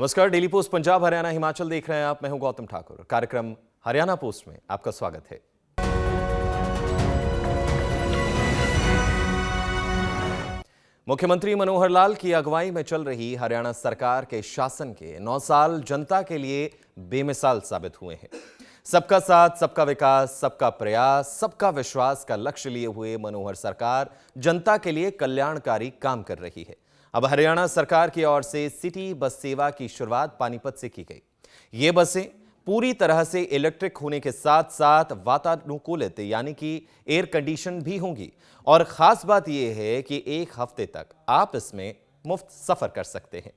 नमस्कार, daily post Punjab Haryana Himachal देख रहे हैं आप। मैं हूं गौतम ठाकुर। कार्यक्रम हरियाणा पोस्ट में आपका स्वागत है। मुख्यमंत्री मनोहर लाल की अगुवाई में चल रही हरियाणा सरकार के शासन के 9 साल जनता के लिए बेमिसाल साबित हुए हैं। सबका साथ, सबका विकास, सबका प्रयास, सबका विश्वास का लक्ष्य लिए हुए मनोहर सरकार जनता के लिए कल्याणकारी काम कर रही है। अब हरियाणा सरकार की ओर से सिटी बस सेवा की शुरुआत पानीपत से की गई। ये बसें पूरी तरह से इलेक्ट्रिक होने के साथ साथ वातानुकूलित यानी कि एयर कंडीशन भी होंगी। और खास बात यह है कि 1 हफ्ते तक आप इसमें मुफ्त सफर कर सकते हैं।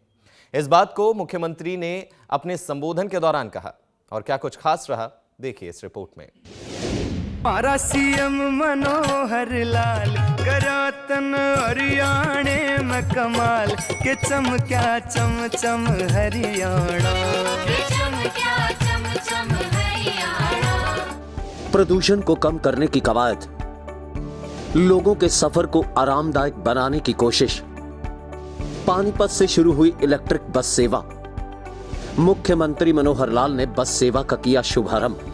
इस बात को मुख्यमंत्री ने अपने संबोधन के दौरान कहा और क्या कुछ खास रहा, देखिए इस रिपोर्ट में। हमारा सीएम मनोहर लाल करातन हरियाणे में कमाल के चमक्या चम चम हरियाणा। प्रदूषण को कम करने की कवायद, लोगों के सफर को आरामदायक बनाने की कोशिश। पानीपत से शुरू हुई इलेक्ट्रिक बस सेवा। मुख्यमंत्री मनोहर लाल ने बस सेवा का किया शुभारंभ।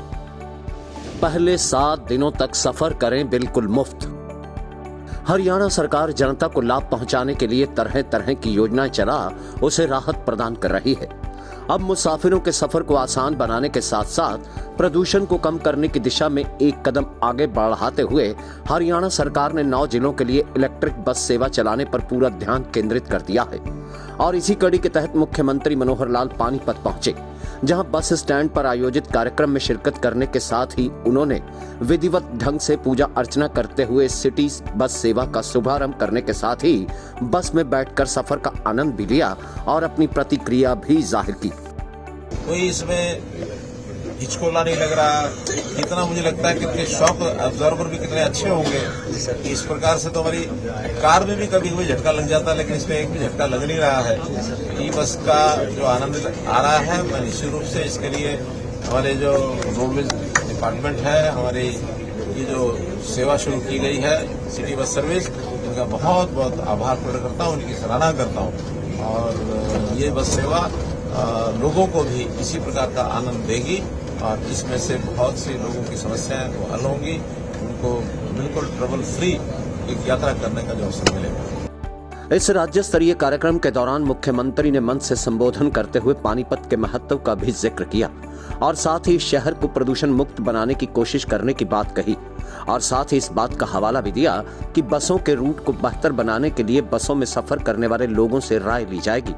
पहले 7 दिनों तक सफर करें बिल्कुल मुफ्त। हरियाणा सरकार जनता को लाभ पहुंचाने के लिए तरह तरह की योजनाएं चला उसे राहत प्रदान कर रही है। अब मुसाफिरों के सफर को आसान बनाने के साथ साथ प्रदूषण को कम करने की दिशा में एक कदम आगे बढ़ाते हुए हरियाणा सरकार ने 9 जिलों के लिए इलेक्ट्रिक बस सेवा चलाने पर पूरा ध्यान केंद्रित कर दिया है। और इसी कड़ी के तहत मुख्यमंत्री मनोहर लाल पानीपत पहुंचे, जहां बस स्टैंड पर आयोजित कार्यक्रम में शिरकत करने के साथ ही उन्होंने विधिवत ढंग से पूजा अर्चना करते हुए सिटी बस सेवा का शुभारंभ करने के साथ ही बस में बैठकर सफर का आनंद भी लिया और अपनी प्रतिक्रिया भी जाहिर की। कोई इसमें हिचकोला नहीं लग रहा। कितना मुझे लगता है कितने शॉक ऑब्जर्वर भी कितने अच्छे होंगे। इस प्रकार से तो हमारी कार में भी कभी कोई झटका लग जाता है, लेकिन इसमें एक भी झटका लग नहीं रहा है। ई बस का जो आनंद आ रहा है, मैं निश्चित रूप से इसके लिए हमारे जो रोडवेज डिपार्टमेंट है, हमारी ये जो सेवा शुरू की गई है सिटी बस सर्विस, इनका बहुत बहुत आभार प्रकट करता हूँ, उनकी सराहना करता हूँ। और ये बस सेवा लोगों को भी इसी प्रकार का आनंद देगी और इसमें से बहुत सी लोगों की समस्याएं वो हल होंगी। उनको बिल्कुल ट्रबल फ्री एक यात्रा करने का जो अवसर मिलेगा। इस राज्य स्तरीय कार्यक्रम के दौरान मुख्यमंत्री ने मंच से संबोधन करते हुए पानीपत के महत्व का भी जिक्र किया और साथ ही शहर को प्रदूषण मुक्त बनाने की कोशिश करने की बात कही और साथ ही इस बात का हवाला भी दिया कि बसों के रूट को बेहतर बनाने के लिए बसों में सफर करने वाले लोगों से राय ली जाएगी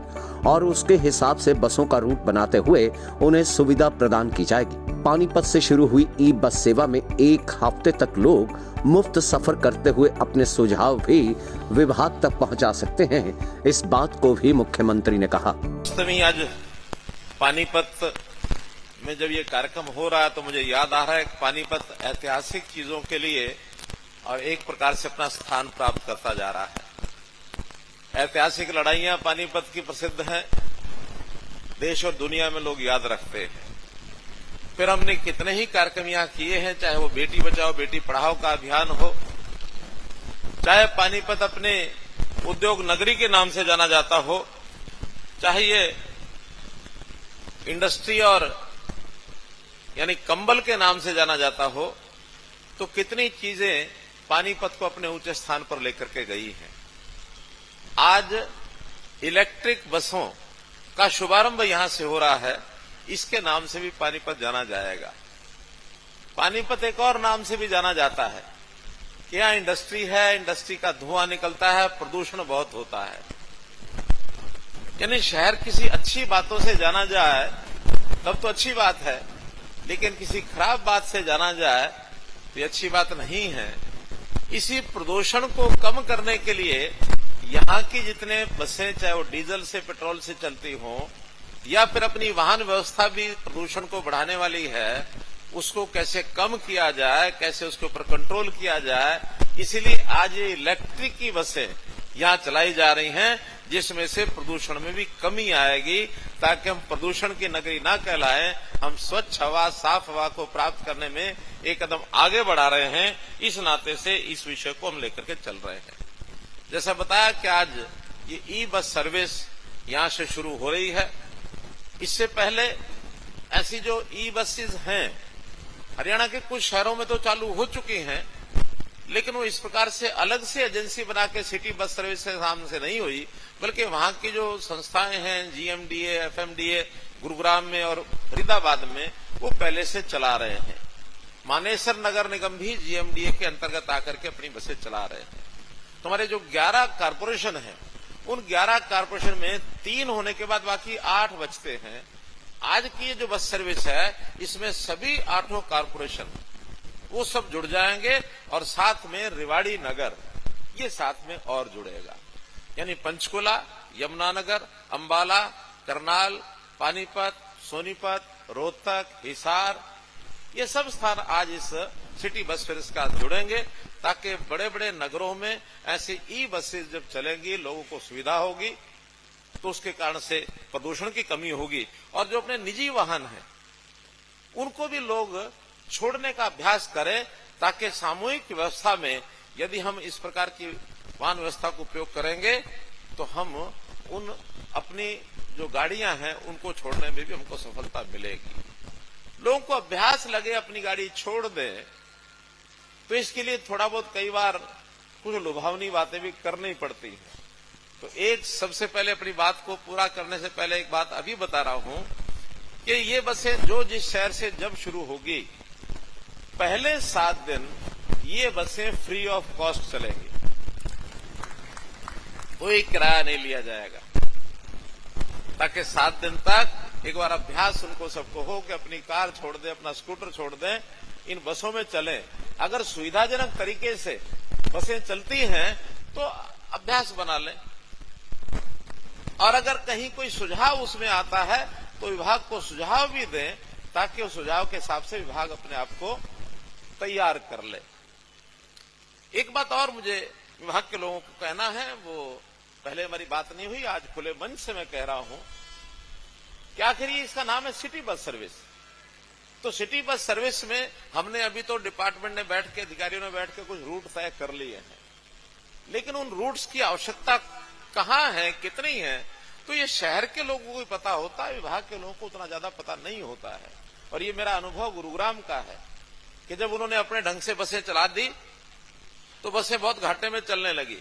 और उसके हिसाब से बसों का रूट बनाते हुए उन्हें सुविधा प्रदान की जाएगी। पानीपत से शुरू हुई ई बस सेवा में 1 हफ्ते तक लोग मुफ्त सफर करते हुए अपने सुझाव भी विभाग तक पहुंचा सकते हैं। इस बात को भी मुख्यमंत्री ने कहा। आज पानीपत में जब ये कार्यक्रम हो रहा है तो मुझे याद आ रहा है कि पानीपत ऐतिहासिक चीजों के लिए और एक प्रकार से अपना स्थान प्राप्त करता जा रहा है। ऐतिहासिक लड़ाइयां पानीपत की प्रसिद्ध हैं, देश और दुनिया में लोग याद रखते हैं। फिर हमने कितने ही कार्यक्रम यहां किए हैं, चाहे वो बेटी बचाओ बेटी पढ़ाओ का अभियान हो, चाहे पानीपत अपने उद्योग नगरी के नाम से जाना जाता हो, चाहे ये इंडस्ट्री और यानी कंबल के नाम से जाना जाता हो, तो कितनी चीजें पानीपत को अपने ऊंचे स्थान पर लेकर के गई हैं। आज इलेक्ट्रिक बसों का शुभारंभ यहां से हो रहा है, इसके नाम से भी पानीपत जाना जाएगा। पानीपत एक और नाम से भी जाना जाता है कि यहां इंडस्ट्री है, इंडस्ट्री का धुआं निकलता है, प्रदूषण बहुत होता है। यानी शहर किसी अच्छी बातों से जाना जाए तब तो अच्छी बात है, लेकिन किसी खराब बात से जाना जाए तो ये अच्छी बात नहीं है। इसी प्रदूषण को कम करने के लिए यहाँ की जितने बसें, चाहे वो डीजल से पेट्रोल से चलती हों या फिर अपनी वाहन व्यवस्था भी प्रदूषण को बढ़ाने वाली है, उसको कैसे कम किया जाए, कैसे उसके ऊपर कंट्रोल किया जाए, इसीलिए आज ये इलेक्ट्रिक की बसें यहाँ चलाई जा रही हैं, जिसमें से प्रदूषण में भी कमी आएगी, ताकि हम प्रदूषण की नगरी ना कहलाएं, हम स्वच्छ हवा, साफ हवा को प्राप्त करने में एक कदम आगे बढ़ा रहे हैं। इस नाते से इस विषय को हम लेकर के चल रहे हैं। जैसा बताया कि आज ये ई बस सर्विस यहां से शुरू हो रही है इससे पहले ऐसी जो ई बसेज हैं हरियाणा के कुछ शहरों में तो चालू हो चुकी हैं, लेकिन वो इस प्रकार से अलग से एजेंसी बना के सिटी बस सर्विस के सामने से नहीं हुई, बल्कि वहां की जो संस्थाएं हैं जीएमडीए, एफएमडीए गुरुग्राम में और फरीदाबाद में वो पहले से चला रहे हैं। मानेसर नगर निगम भी जीएमडीए के अंतर्गत आकर के अपनी बसें चला रहे हैं। तो हमारे जो 11 कारपोरेशन हैं, उन 11 कारपोरेशन में 3 होने के बाद बाकी 8 बचते हैं। आज की ये जो बस सर्विस है, इसमें सभी 8 कारपोरेशन वो सब जुड़ जाएंगे और साथ में रेवाड़ी नगर ये साथ में और जुड़ेगा। यानी पंचकुला, यमुनानगर, अंबाला, करनाल, पानीपत, सोनीपत, रोहतक, हिसार, ये सब स्थान आज इस सिटी बस सर्विस का जुड़ेंगे, ताकि बड़े बड़े नगरों में ऐसी ई बसेज जब चलेंगी, लोगों को सुविधा होगी, तो उसके कारण से प्रदूषण की कमी होगी। और जो अपने निजी वाहन हैं उनको भी लोग छोड़ने का अभ्यास करें, ताकि सामूहिक व्यवस्था में यदि हम इस प्रकार की वाहन व्यवस्था को उपयोग करेंगे तो हम उन अपनी जो गाड़ियां हैं उनको छोड़ने में भी हमको सफलता मिलेगी। लोगों को अभ्यास लगे अपनी गाड़ी छोड़ दें, तो इसके लिए थोड़ा बहुत कई बार कुछ लुभावनी बातें भी करनी पड़ती हैं। तो एक सबसे पहले अपनी बात को पूरा करने से पहले एक बात अभी बता रहा हूं कि ये बसें जो जिस शहर से जब शुरू होगी, पहले 7 दिन ये बसें फ्री ऑफ कॉस्ट चलेंगी, कोई किराया नहीं लिया जाएगा, ताकि 7 दिन तक एक बार अभ्यास उनको सबको हो कि अपनी कार छोड़ दें, अपना स्कूटर छोड़ दें, इन बसों में चलें। अगर सुविधाजनक तरीके से बसें चलती हैं तो अभ्यास बना लें, और अगर कहीं कोई सुझाव उसमें आता है तो विभाग को सुझाव भी दें, ताकि उस सुझाव के हिसाब से विभाग अपने आप को तैयार कर ले। एक बात और मुझे विभाग के लोगों को कहना है, वो पहले हमारी बात नहीं हुई, आज खुले मंच से मैं कह रहा हूं कि आखिर ये इसका नाम है सिटी बस सर्विस। तो सिटी बस सर्विस में हमने अभी तो डिपार्टमेंट ने बैठ के, अधिकारियों ने बैठ के कुछ रूट तय कर लिए हैं, लेकिन उन रूट्स की आवश्यकता कहां है, कितनी है, तो ये शहर के लोगों को ही पता होता है, विभाग के लोगों को उतना ज्यादा पता नहीं होता है। और ये मेरा अनुभव गुरुग्राम का है कि जब उन्होंने अपने ढंग से बसें चला दी तो बसें बहुत घाटे में चलने लगी,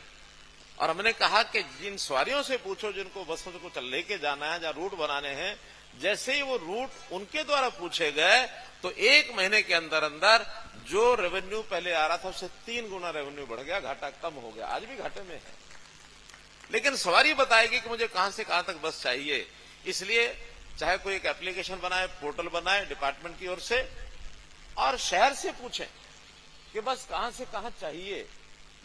और हमने कहा कि जिन सवारियों से पूछो जिनको बसों को लेके जाना है, जहां रूट बनाने हैं, जैसे ही वो रूट उनके द्वारा पूछे गए तो 1 महीने के अंदर अंदर जो रेवेन्यू पहले आ रहा था उससे 3 गुना रेवेन्यू बढ़ गया, घाटा कम हो गया। आज भी घाटे में है, लेकिन सवारी बताएगी कि मुझे कहां से कहां तक बस चाहिए। इसलिए चाहे कोई एक एप्लीकेशन बनाए, पोर्टल बनाए डिपार्टमेंट की ओर से, और शहर से पूछें कि बस कहां से कहां चाहिए।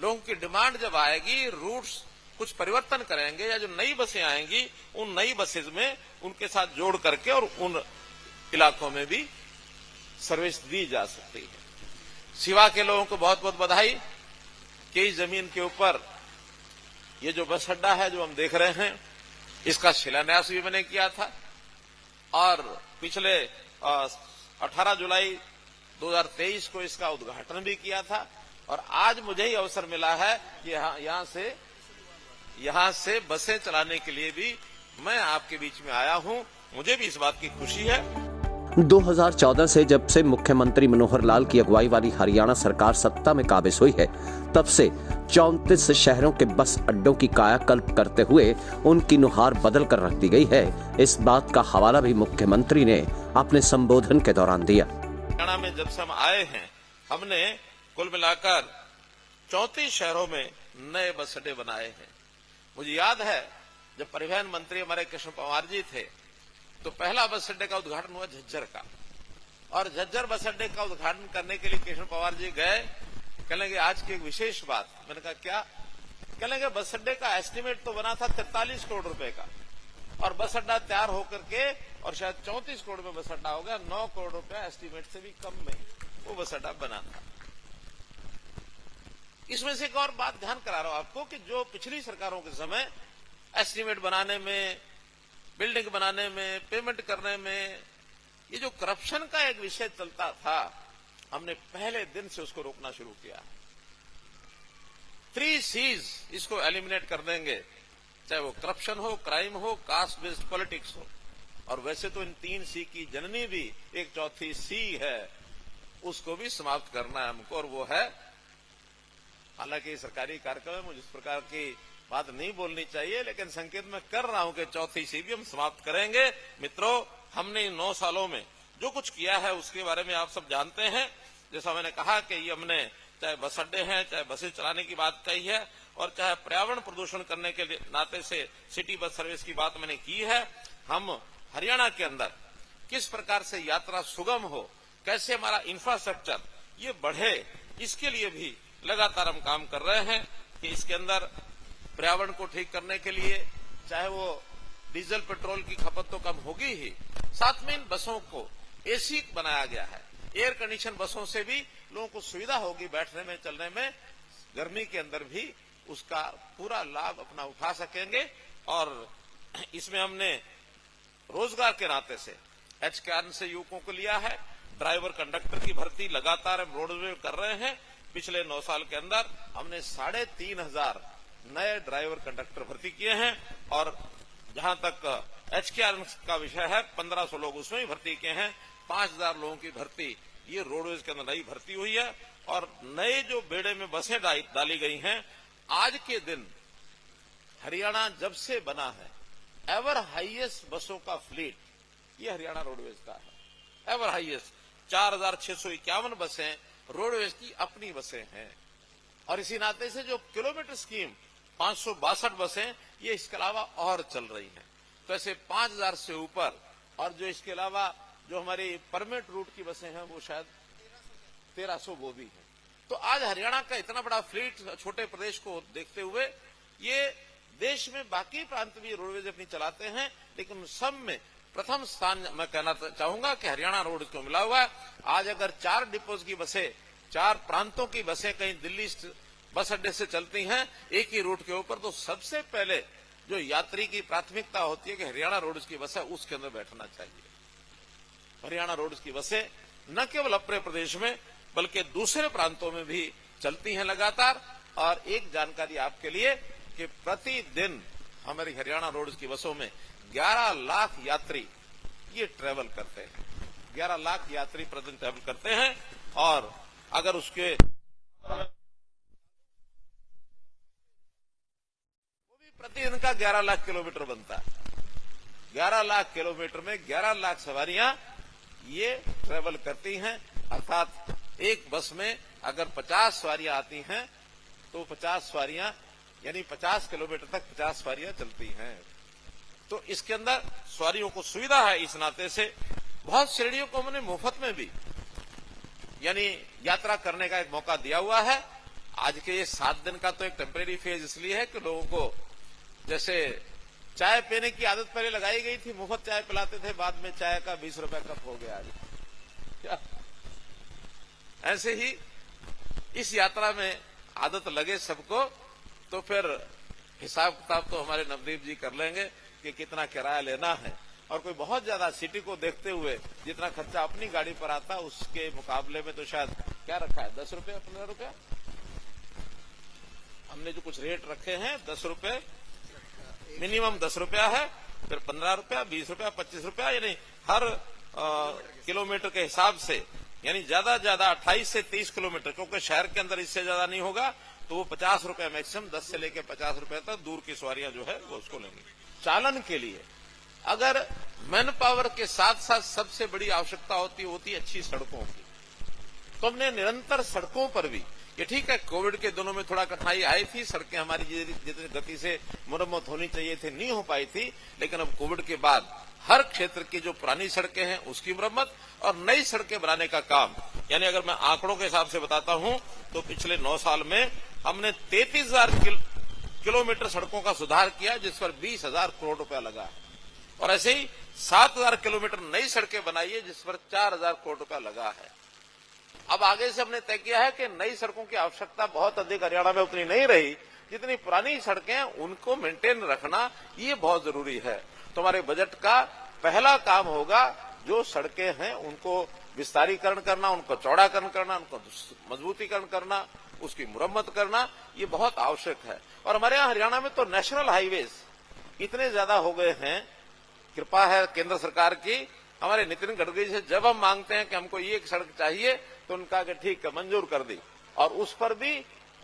लोगों की डिमांड जब आएगी, रूट्स कुछ परिवर्तन करेंगे, या जो नई बसें आएंगी उन नई बसेज में उनके साथ जोड़ करके और उन इलाकों में भी सर्विस दी जा सकती है। सिवा के लोगों को बहुत बहुत बधाई कि इस जमीन के ऊपर ये जो बस अड्डा है जो हम देख रहे हैं, इसका शिलान्यास भी मैंने किया था, और पिछले 18 जुलाई 2023 को इसका उद्घाटन भी किया था। और आज मुझे ही अवसर मिला है कि यहां से बसें चलाने के लिए भी मैं आपके बीच में आया हूं। मुझे भी इस बात की खुशी है। 2014 से जब से मुख्यमंत्री मनोहर लाल की अगुवाई वाली हरियाणा सरकार सत्ता में काबिज हुई है, तब से 34 शहरों के बस अड्डों की कायाकल्प करते हुए उनकी नुहार बदल कर रख दी गई है। इस बात का हवाला भी मुख्यमंत्री ने अपने संबोधन के दौरान दिया। हरियाणा में जब से हम आए हैं, हमने कुल मिलाकर 34 शहरों में नए बस अड्डे बनाए हैं। मुझे याद है जब परिवहन मंत्री हमारे कृष्ण पवार जी थे, तो पहला बस अड्डे का उद्घाटन हुआ झज्जर का, और झज्जर बस अड्डे का उद्घाटन करने के लिए कृष्ण पवार जी गए। कहने लगे आज की एक विशेष बात। मैंने कहा क्या? कहने लगे बस अड्डे का एस्टीमेट तो बना था 43 करोड़ रुपए का, और बस अड्डा तैयार होकर के और शायद 34 करोड़ में बस अड्डा हो गया। 9 करोड़ रुपया एस्टीमेट से भी कम में वो बस अड्डा बना था। इसमें से एक और बात ध्यान करा रहा हूं आपको कि जो पिछली सरकारों के समय एस्टीमेट बनाने में, बिल्डिंग बनाने में, पेमेंट करने में, ये जो करप्शन का एक विषय चलता था, हमने पहले दिन से उसको रोकना शुरू किया। 3 C's इसको एलिमिनेट कर देंगे, चाहे वो करप्शन हो, क्राइम हो, कास्ट बेस्ड पॉलिटिक्स हो। और वैसे तो इन 3 सी की जननी भी एक चौथी सी है, उसको भी समाप्त करना है हमको, और वो है, हालांकि सरकारी कार्यक्रम है, मुझे इस प्रकार की बात नहीं बोलनी चाहिए, लेकिन संकेत मैं कर रहा हूं कि चौथी सी भी हम समाप्त करेंगे। मित्रों, हमने इन 9 सालों में जो कुछ किया है उसके बारे में आप सब जानते हैं। जैसा मैंने कहा कि ये हमने चाहे बस अड्डे हैं, चाहे बसें चलाने की बात कही है, और चाहे पर्यावरण प्रदूषण करने के नाते से सिटी बस सर्विस की बात मैंने की है। हम हरियाणा के अंदर किस प्रकार से यात्रा सुगम हो, कैसे हमारा इंफ्रास्ट्रक्चर ये बढ़े, इसके लिए भी लगातार हम काम कर रहे हैं कि इसके अंदर पर्यावरण को ठीक करने के लिए चाहे वो डीजल पेट्रोल की खपत तो कम होगी ही, साथ में इन बसों को एसी बनाया गया है, एयर कंडीशन बसों से भी लोगों को सुविधा होगी बैठने में, चलने में, गर्मी के अंदर भी उसका पूरा लाभ अपना उठा सकेंगे। और इसमें हमने रोजगार के नाते से एचकेआर से युवकों को लिया है। ड्राइवर कंडक्टर की भर्ती लगातार हम रोडवे कर रहे हैं। पिछले 9 साल के अंदर हमने 3,500 नए ड्राइवर कंडक्टर भर्ती किए हैं, और जहां तक एचकेआर का विषय है 1500 लोग उसमें ही भर्ती किए हैं। 5,000 लोगों की भर्ती ये रोडवेज के अंदर नई भर्ती हुई है, और नए जो बेड़े में बसें डाली गई हैं। आज के दिन हरियाणा जब से बना है, एवर हाईएस्ट बसों का फ्लीट ये हरियाणा रोडवेज का है, एवर हाईएस्ट 4,651 बसें रोडवेज की अपनी बसें हैं। और इसी नाते से जो किलोमीटर स्कीम 562 बसें ये इसके अलावा और चल रही हैं, तो ऐसे 5,000 से ऊपर, और जो इसके अलावा जो हमारी परमिट रूट की बसें हैं वो शायद 1,300 वो भी हैं। तो आज हरियाणा का इतना बड़ा फ्लीट छोटे प्रदेश को देखते हुए, ये देश में बाकी प्रांत भी रोडवेज अपनी चलाते हैं, लेकिन सब में प्रथम स्थान मैं कहना चाहूंगा कि हरियाणा रोड को मिला हुआ है। आज अगर 4 डिपोज की बसें, 4 प्रांतों की बसें कहीं दिल्ली बस अड्डे से चलती हैं एक ही रूट के ऊपर, तो सबसे पहले जो यात्री की प्राथमिकता होती है कि हरियाणा रोड्स की बस है उसके अंदर बैठना चाहिए। हरियाणा रोड्स की बसें न केवल अपने प्रदेश में बल्कि दूसरे प्रांतों में भी चलती हैं लगातार। और एक जानकारी आपके लिए कि प्रतिदिन हमारी हरियाणा रोड्स की बसों में 11 लाख यात्री ये ट्रेवल करते हैं। 11 लाख यात्री प्रतिदिन ट्रेवल करते हैं, और अगर उसके वो भी प्रतिदिन का 11 लाख किलोमीटर बनता है। 11 लाख किलोमीटर में 11 लाख सवारियां ये ट्रेवल करती हैं, अर्थात एक बस में अगर 50 सवारियां आती हैं तो 50 सवारियां यानी 50 किलोमीटर तक 50 सवारियां चलती हैं। तो इसके अंदर सवारियों को सुविधा है। इस नाते से बहुत श्रेणियों को हमने मुफ्त में भी यानी यात्रा करने का एक मौका दिया हुआ है। आज के ये 7 दिन का तो एक टेम्परेरी फेज इसलिए है कि लोगों को जैसे चाय पीने की आदत पहले लगाई गई थी, मुफ्त चाय पिलाते थे, बाद में चाय का 20 रुपए कप हो गया आज। ऐसे ही इस यात्रा में आदत लगे सबको, तो फिर हिसाब किताब तो हमारे नवदीप जी कर लेंगे कि कितना किराया लेना है। और कोई बहुत ज्यादा सिटी को देखते हुए जितना खर्चा अपनी गाड़ी पर आता उसके मुकाबले में तो शायद क्या रखा है 10 रुपया 15 रुपया, हमने जो कुछ रेट रखे हैं 10 रुपए मिनिमम 10 रुपया है, फिर 15 रुपया 20 रुपया 25 रुपया, यानी हर किलोमीटर के हिसाब से, यानी ज्यादा ज्यादा 28 से 30 किलोमीटर, क्योंकि शहर के अंदर इससे ज्यादा नहीं होगा तो वो 50 रुपया मैक्सिमम, 10 से लेकर 50 रुपए तक दूर की सवारियां जो है वो उसको लेंगे। चालन के लिए अगर मैन पावर के साथ साथ सबसे बड़ी आवश्यकता होती है अच्छी सड़कों की, तो हमने निरंतर सड़कों पर भी, ये ठीक है कोविड के दिनों में थोड़ा कठिनाई आई थी, सड़कें हमारी जितनी गति से मरम्मत होनी चाहिए थी नहीं हो पाई थी, लेकिन अब कोविड के बाद हर क्षेत्र की जो पुरानी सड़कें हैं उसकी मरम्मत और नई सड़कें बनाने का काम, यानी अगर मैं आंकड़ों के हिसाब से बताता हूं तो पिछले 9 साल में हमने 33,000 किलोमीटर सड़कों का सुधार किया, जिस पर 20,000 करोड़ रुपया लगा है, और ऐसे ही 7,000 किलोमीटर नई सड़कें बनाई है जिस पर 4,000 करोड़ रुपया लगा है। अब आगे से हमने तय किया है कि नई सड़कों की आवश्यकता बहुत अधिक हरियाणा में उतनी नहीं रही, जितनी पुरानी सड़कें हैं उनको मेंटेन रखना ये बहुत जरूरी है। तो हमारे बजट का पहला काम होगा जो सड़कें हैं उनको विस्तारीकरण करना, उनको चौड़ाकरण करना, उनको मजबूतीकरण करना, उसकी मुरम्मत करना, ये बहुत आवश्यक है। और हमारे यहाँ हरियाणा में तो नेशनल हाईवेज इतने ज्यादा हो गए हैं कृपा है केंद्र सरकार की। हमारे नितिन गडकरी से जब हम मांगते हैं कि हमको ये एक सड़क चाहिए तो उनका कि ठीक है मंजूर कर दी, और उस पर भी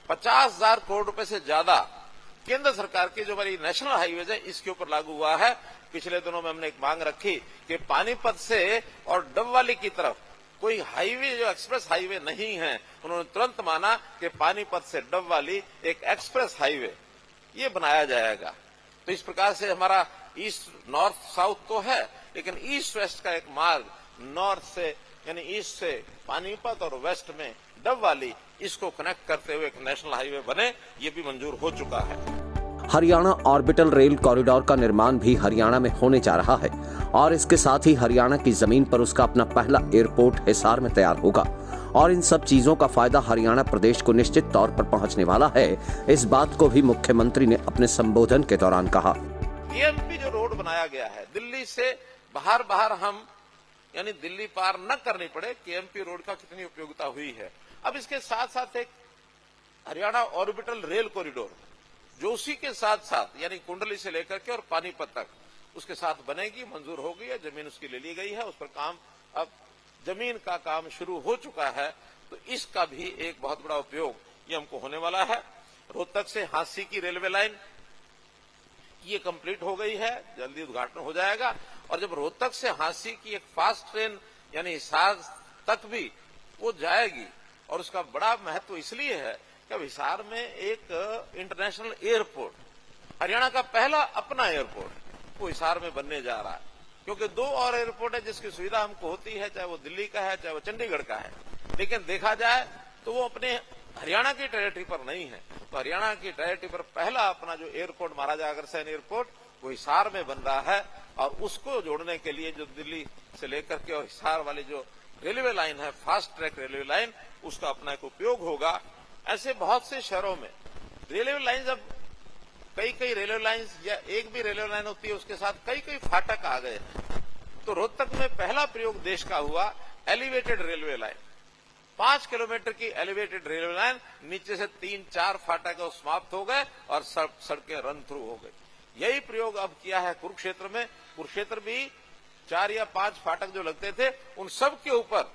50,000 करोड़ रुपए से ज्यादा केंद्र सरकार की जो हमारी नेशनल हाईवेज है इसके ऊपर लागू हुआ है। पिछले दिनों में हमने एक मांग रखी कि पानीपत से और डबवाली की तरफ कोई हाईवे जो एक्सप्रेस हाईवे नहीं है, उन्होंने तुरंत माना कि पानीपत से डबवाली एक एक्सप्रेस हाईवे ये बनाया जाएगा। तो इस प्रकार से हमारा ईस्ट नॉर्थ साउथ तो है, लेकिन ईस्ट वेस्ट का एक मार्ग नॉर्थ से यानी ईस्ट से पानीपत और वेस्ट में डबवाली, इसको कनेक्ट करते हुए एक नेशनल हाईवे बने, ये भी मंजूर हो चुका है। हरियाणा ऑर्बिटल रेल कॉरिडोर का निर्माण भी हरियाणा में होने जा रहा है और इसके साथ ही हरियाणा की जमीन पर उसका अपना पहला एयरपोर्ट हिसार में तैयार होगा और इन सब चीजों का फायदा हरियाणा प्रदेश को निश्चित तौर पर पहुंचने वाला है। इस बात को भी मुख्यमंत्री ने अपने संबोधन के दौरान कहा। केएमपी जो रोड बनाया गया है, दिल्ली से बाहर हम यानी दिल्ली पार न करनी पड़े, केएमपी रोड का कितनी उपयोगिता हुई है। अब इसके साथ साथ एक हरियाणा ऑर्बिटल रेल कॉरिडोर जो उसी के साथ साथ यानी कुंडली से लेकर के और पानीपत तक उसके साथ बनेगी, मंजूर हो गई है, जमीन उसकी ले ली गई है, उस पर काम अब जमीन का काम शुरू हो चुका है। तो इसका भी एक बहुत बड़ा उपयोग ये हमको होने वाला है। रोहतक से हांसी की रेलवे लाइन ये कंप्लीट हो गई है, जल्दी उद्घाटन हो जाएगा। और जब रोहतक से हांसी की एक फास्ट ट्रेन यानी हिसार तक भी वो जाएगी, और उसका बड़ा महत्व इसलिए है कि अब हिसार में एक इंटरनेशनल एयरपोर्ट, हरियाणा का पहला अपना एयरपोर्ट वो हिसार में बनने जा रहा है, क्योंकि 2 और एयरपोर्ट है जिसकी सुविधा हमको होती है, चाहे वो दिल्ली का है चाहे वो चंडीगढ़ का है, लेकिन देखा जाए तो वो अपने हरियाणा की टेरिटरी पर नहीं है। तो हरियाणा की टेरिटरी पर पहला अपना जो एयरपोर्ट महाराजा अग्रसेन एयरपोर्ट वो हिसार में बन रहा है, और उसको जोड़ने के लिए जो दिल्ली से लेकर के और हिसार वाली जो रेलवे लाइन है, फास्ट ट्रैक रेलवे लाइन, उसका अपना एक उपयोग होगा। ऐसे बहुत से शहरों में रेलवे लाइन, जब कई रेलवे लाइन या एक भी रेलवे लाइन होती है उसके साथ कई फाटक आ गए, तो रोहतक में पहला प्रयोग देश का हुआ एलिवेटेड रेलवे लाइन। 5 किलोमीटर की एलिवेटेड रेलवे लाइन, नीचे से 3-4 फाटक समाप्त हो गए और सड़कें रन थ्रू हो गई। यही प्रयोग अब किया है कुरुक्षेत्र में। कुरुक्षेत्र भी 4 या 5 फाटक जो लगते थे उन सब के ऊपर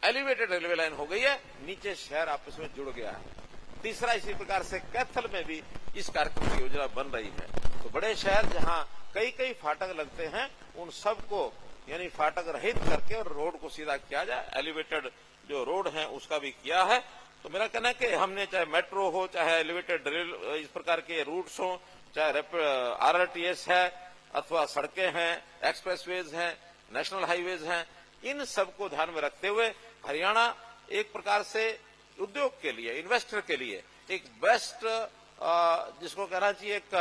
एलिवेटेड रेलवे लाइन हो गई है, नीचे शहर आपस में जुड़ गया है। तीसरा इसी प्रकार से कैथल में भी इस कार्यक्रम की योजना बन रही है। तो बड़े शहर जहां कई फाटक लगते हैं उन सबको यानी फाटक रहित करके और रोड को सीधा किया जाए। एलिवेटेड जो रोड है उसका भी किया है। तो मेरा कहना है कि हमने चाहे मेट्रो हो, चाहे एलिवेटेड रेल, इस प्रकार के रूट्स हो, चाहे RRTS है अथवा सड़कें हैं, एक्सप्रेसवेज हैं, नेशनल हाईवेज हैं, इन सबको ध्यान में रखते हुए हरियाणा एक प्रकार से उद्योग के लिए, इन्वेस्टर के लिए एक बेस्ट जिसको कहना चाहिए एक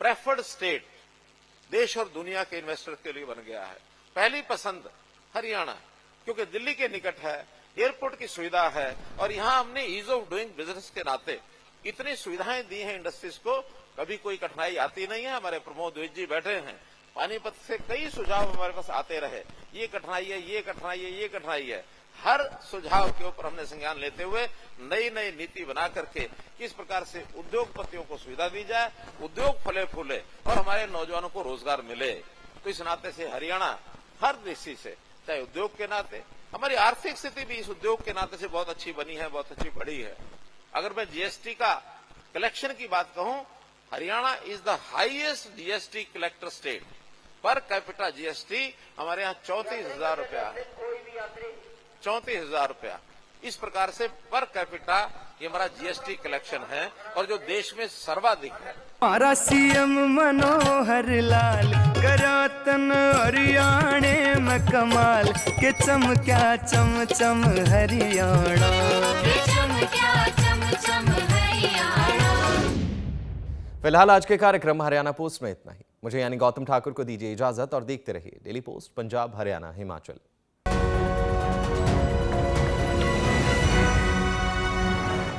प्रेफर्ड स्टेट देश और दुनिया के इन्वेस्टर के लिए बन गया है। पहली पसंद हरियाणा, क्योंकि दिल्ली के निकट है, एयरपोर्ट की सुविधा है, और यहां हमने ईज ऑफ डूइंग बिजनेस के नाते इतनी सुविधाएं दी हैं इंडस्ट्रीज को, कभी कोई कठिनाई आती नहीं है। हमारे प्रमोद द्विज जी बैठे हैं, पानीपत से कई सुझाव हमारे पास आते रहे, ये कठिनाई है, ये कठिनाई है, ये कठिनाई है। हर सुझाव के ऊपर हमने संज्ञान लेते हुए नई नीति बना करके किस प्रकार से उद्योगपतियों को सुविधा दी जाए, उद्योग फले फूले और हमारे नौजवानों को रोजगार मिले। तो इस नाते से हरियाणा हर दृष्टि से, चाहे उद्योग के नाते, हमारी आर्थिक स्थिति भी इस उद्योग के नाते से बहुत अच्छी बनी है, बहुत अच्छी बढ़ी है। अगर मैं जीएसटी का कलेक्शन की बात कहूं, Haryana is the highest GST collector state. Per capita GST हमारे यहाँ 34,000 रुपया है, 34,000 रुपया। इस प्रकार से पर कैपिटा ये हमारा जीएसटी कलेक्शन है और जो देश में सर्वाधिक है। हमारा सीएम मनोहर लाल करातन हरियाणे में कमाल के चमक्या चम चम हरियाणा। फिलहाल आज के कार्यक्रम हरियाणा पोस्ट में इतना ही। मुझे यानी गौतम ठाकुर को दीजिए इजाजत और देखते रहिए डेली पोस्ट पंजाब, हरियाणा, हिमाचल।